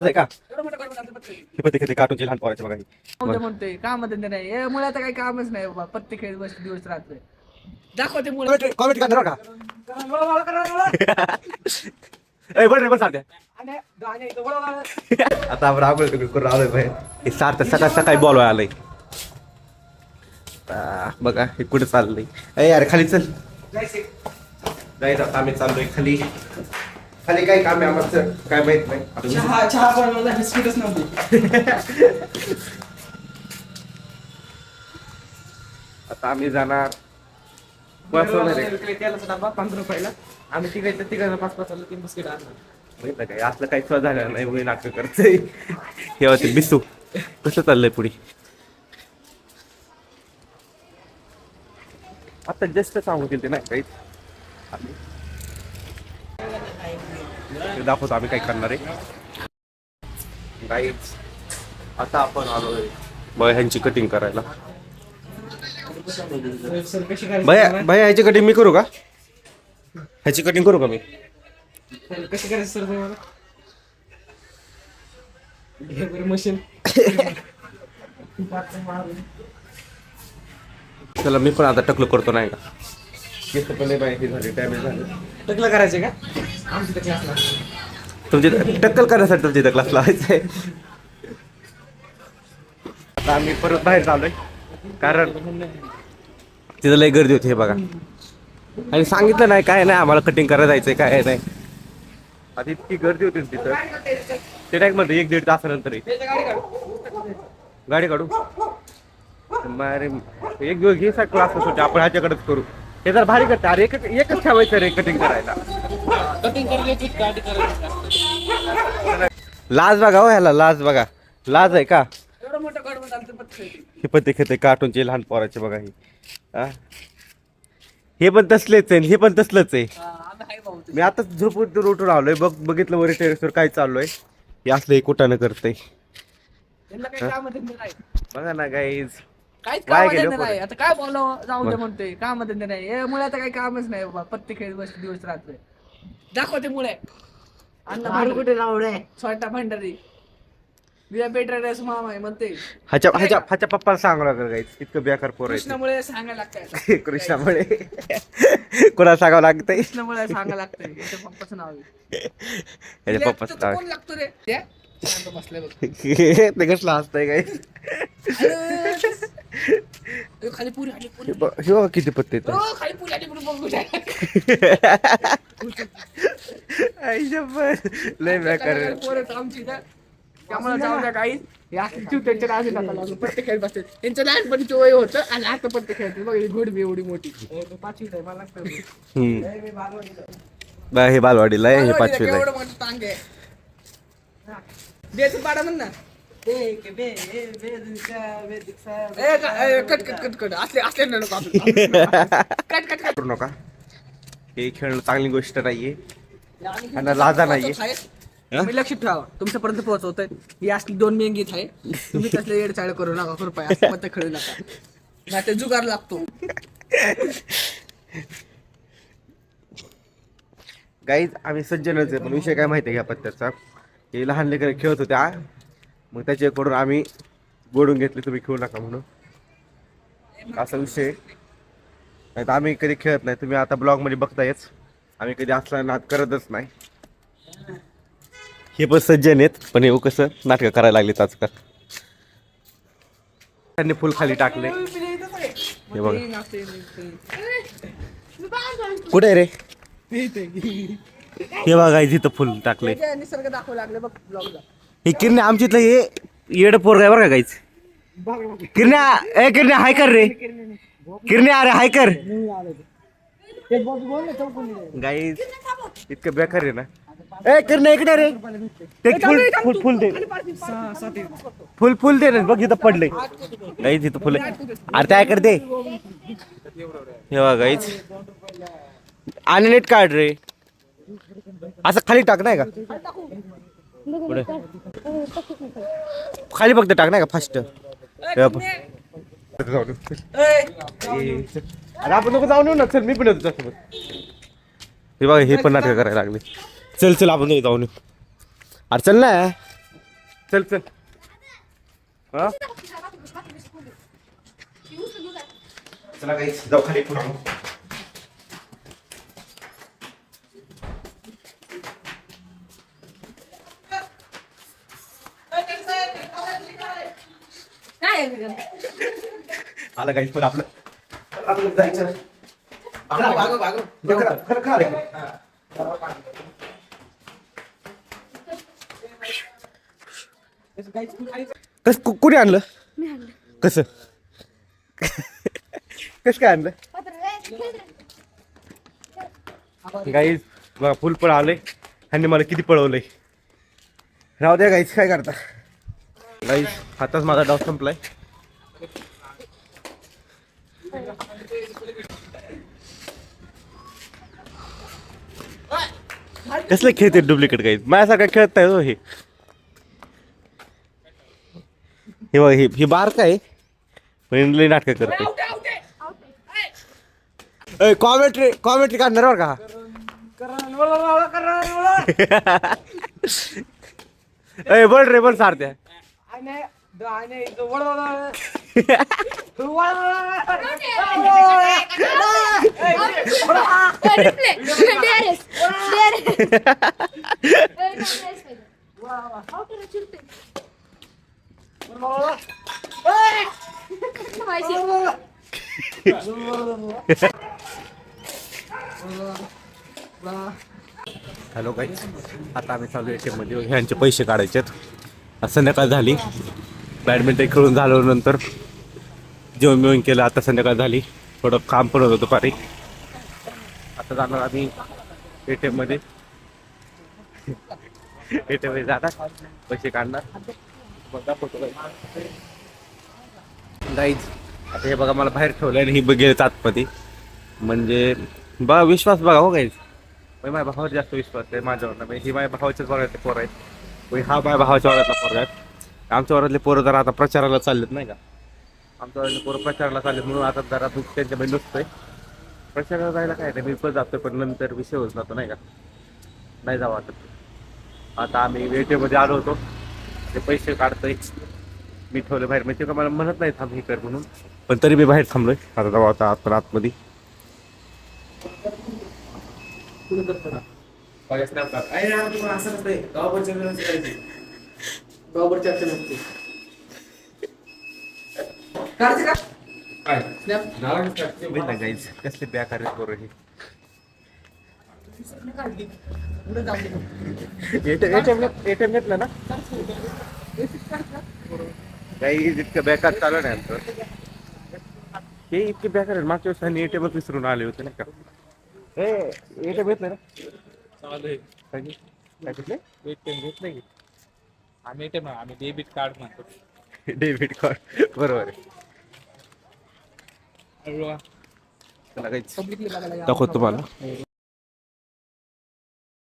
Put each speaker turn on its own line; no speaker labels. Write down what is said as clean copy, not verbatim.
आहे का हे पत्ते खेळते कार्टूनचे लहान पोराचे बघा हे.
म्हणते काम धंदे नाही हे मुळे आता काही कामच नाही बाबा पत्ते खेळ बस दिवस रात्र दाखवते मुळे
कॉमेंट करणार का ए बरं रे बस आता आता आपण रागवलं तुम्ही करून राहिलोय बाहेर हे सार्थ सकाळ सकाळी बोलवाय आलंय बघा हे कुठे चाललंय ए अरे खाली चल जायचं आता आम्ही चाललोय खाली खाली काय काम आहे आम्हाला काय माहित नाही
चहा बनवला बिस्किटच नव्हते
आता आम्ही जाणार
डबा 5 रुपयाला आम्ही तिघांना 5-5 3 बिस्किट आणलं
माहित काय असलं काही सुद्धा झालं नाही वय नाटक करतंय हे होते बिसू कसं चाललंय पुढे आता जास्त सांगू ते नाही काहीच ते दाखवतो आम्ही काय करणार आहे गाईच आता आपण आलोय बघ ह्यांची कटिंग करायला भैया भैया ह्याची कटिंग मी करू का ह्याची कटिंग करू का मी
कशी करायचं सर मला हे बरं मशीन
चला मी पण आता टकलं करतो नाही का केस पण नाही बाई झाली डॅमेज झाले
टकलं करायचे का आमच्या इथं क्लासला
तुमची टक्कल करण्यासाठी तुमच्या इथं क्लास लावायचा आहे आता आम्ही परत बाहेर चाललोय कारण तिथं लय गर्दी होती हे बघा आणि सांगितलं नाही काय नाही आम्हाला कटिंग करायला जायचंय काय नाही आधी इतकी गर्दी होती ना तिथं ते टाईक मध्ये 1-1.5 तासानंतर गाडी काढू अरे एक दिवस घे क्लास होते आपण ह्याच्याकडेच करू हे जर भारी करते अरे एकच ठेवायचं रे कटिंग करायला लाज बघा हो ह्याला लाज बघा लाज आहे का
एवढं मोठं गडबड झालं पत्ते
हे पत्ते खेळते कार्टूनचे लहान पोराचे बघा हे पण तसलेच आहे हे पण तसलंच आहे
आम्ही हाय भाऊ
मी आताच झोपून उठून आलोय बघितलं वर टेरेसवर काय चाललोय हे असलं हे कुठानं करतंय
त्यांना काही काम धंदे नाही
बघा ना गाईज
काहीच
काय
काम
केलं
धंदे
पोरं?
नाही आता काय बोलावं जाऊ दे म्हणते काम धंदे नाही हे मुळे आता काही कामच नाही बाबा पत्ते खेळ बस दिवस रात्र दाखवते मुळे अन्न कुठे लावलंय छोटा भंडारी विया पेट्रेस मामा आहे म्हणते
ह्याच्या पप्पाला सांगू लागलं गाईज इतकं बेकार पोर आहे
कृष्णामुळे सांगायला लागतंय
कृष्णामुळे कोणाला सांगावं लागतंय
कृष्णामुळे सांगायला लागतंय याच्या पप्पाचं नाव आहे
ह्याच्या पप्पाचं नाव
कोण लागतो रे त्या शांत बसलाय बघ
ते कसलं हसतंय काय
अरे, खाली पुरी आली पुरी
हे बघा किती पत्ते आहेत.
खाली पुरी आली पुरी बघ कुठे
लय बेकार
पोरं आमची इथं त्यामुळे जाऊ द्या काही त्यांच्या नादी नका लागू पत्ते खेळत बसते त्यांच्या लहानपणीचं वय होतं आणि आता पत्ते खेळते बघ ही घोडबी एवढी मोठी 5वीत आहे मला
हे बालवाडीला आहे हे 5वीला आहे
एवढं मोठं टांग आहे बेच पाडा म्हण ना कट कट कट कट असले नको आपण कट कट कट
करू नका हे खेळणं चांगली गोष्ट नाहीये आणि लाजा नाहीये
मी लक्षात ठेवा तुमच्यापर्यंत पोहोचवतोय ही असली 2 मेंगीत आहे तुम्ही तसले येडचाळ करू नका कृपया असं पत्ते खेळू नका नाही ते जुगार लागतो
गाईज आम्ही सज्जनच आहे पण विषय काय माहिती आहे ह्या पत्त्याचा हे लहान लेकर खेळत होत्या मग त्याच्याकडून आम्ही बोलून घेतले तुम्ही खेळू नका म्हणून असा विषय नाही तर आम्ही कधी खेळत नाही तुम्ही आता ब्लॉग मध्ये बघतायच आम्ही कधी असला नाद करतच नाही हे पण सज्जन आहेत पण हे कसं नाटकं करायला लागले आजकाल त्यांनी फुल खाली टाकले हे बघा कुठे रे हे बघा इथं फुल टाकले
निसर्ग दाखवू लागले बघ ब्लॉगला
हे किरण्या आमच्या हे येड पोरग आहे बरं का गाईच किरण्या हाय कर रे किरण्या अरे हाय कर गाईज इतकं बेकार आहे ना ए किरण्या इकडे रे ते फुल फुल दे फुल दे रे बघ इथं पडले गाईज इथं फुल अरे काय करते हे बघा गाईज आणि नेट काढ रे असं खाली टाक नाही का पुढे खाली फक्त टाक नाही का फास्ट अरे आपण नको जाऊन येऊ ना चल मी पण येतो त्यासोबत हे बघा हे पण नाटक करायला लागले चल आपण जाऊन येऊ अरे चल ना चल चल हा चला काही जाऊ खाली पुढे आला काही पण आपलं जायचं खरं खरं कस कुणी आणलं कसं कस काय आणलं गाईज बघा फुल पण आलंय ह्यांनी मला किती पळवलंय राहू द्या गाईज काय करता गाईज आताच माझा डाव संपलाय कसले खेळते डुप्लिकेट गाईज माझ्यासारखं खेळत नाही हो हे हे बघ ही बार काय पण लई नाटकं करते कॉमेंट्री काढणार बरं का ए बोल रे बोल सारत्या हॅलो गाईज आता आम्ही चालू ATM मध्ये ह्यांचे पैसे काढायचे संध्याकाळ झाली बॅडमिंटन खेळून झाल्यानंतर जेवण बिवण केलं आता संध्याकाळ झाली थोडं काम पण होतं दुपारी आता जाणार आम्ही ATM मध्ये जाणार पैसे काढणार बघा फोटो गाईज आता हे बघा मला बाहेर ठेवलं आणि ही गेलं आतमध्ये म्हणजे बघा विश्वास बघा हो गाईज माझ्या भावावर जास्त विश्वास आहे माझ्यावर ही माझ्या भावाच्याच वर्गातले पोरं आहेत हा माझ्या भावाच्या वर्गातला पोरं आहेत आमच्या वर्गातले पोरं जरा आता प्रचाराला चाललेत नाही का आमच्या वर्गातले पोरं प्रचाराला चाललेत म्हणून आता जरा त्यांच्यामध्ये नुसतंय प्रचाराला जायला काय नाही मी पण जातोय पण नंतर विषय होत जातो नाही का नाही जावं वाटत आता आम्ही ATM मध्ये आलो होतो ते पैसे काढतोय मी ठेवले बाहेर म्हणजे का मला म्हणत नाही थांब हे कर म्हणून पण तरी मी बाहेर थांबलोय आता जाऊ आता आतमध्ये कसले बेकार करू हे ATM घेतलं ना काही इतकं बेकार चालू नाही आमचं हे इतके बेकार आहे मागच्या वेळेस ATM विसरून आले होते नाही का ATM घेतलं ना
चालू आहे
काय घेतले
ATM घेतलं की आम्ही ATM आम्ही डेबिट कार्ड म्हणतो
डेबिट कार्ड बरोबर आहे
अरे वा.
चला काहीच दाखवतो तुम्हाला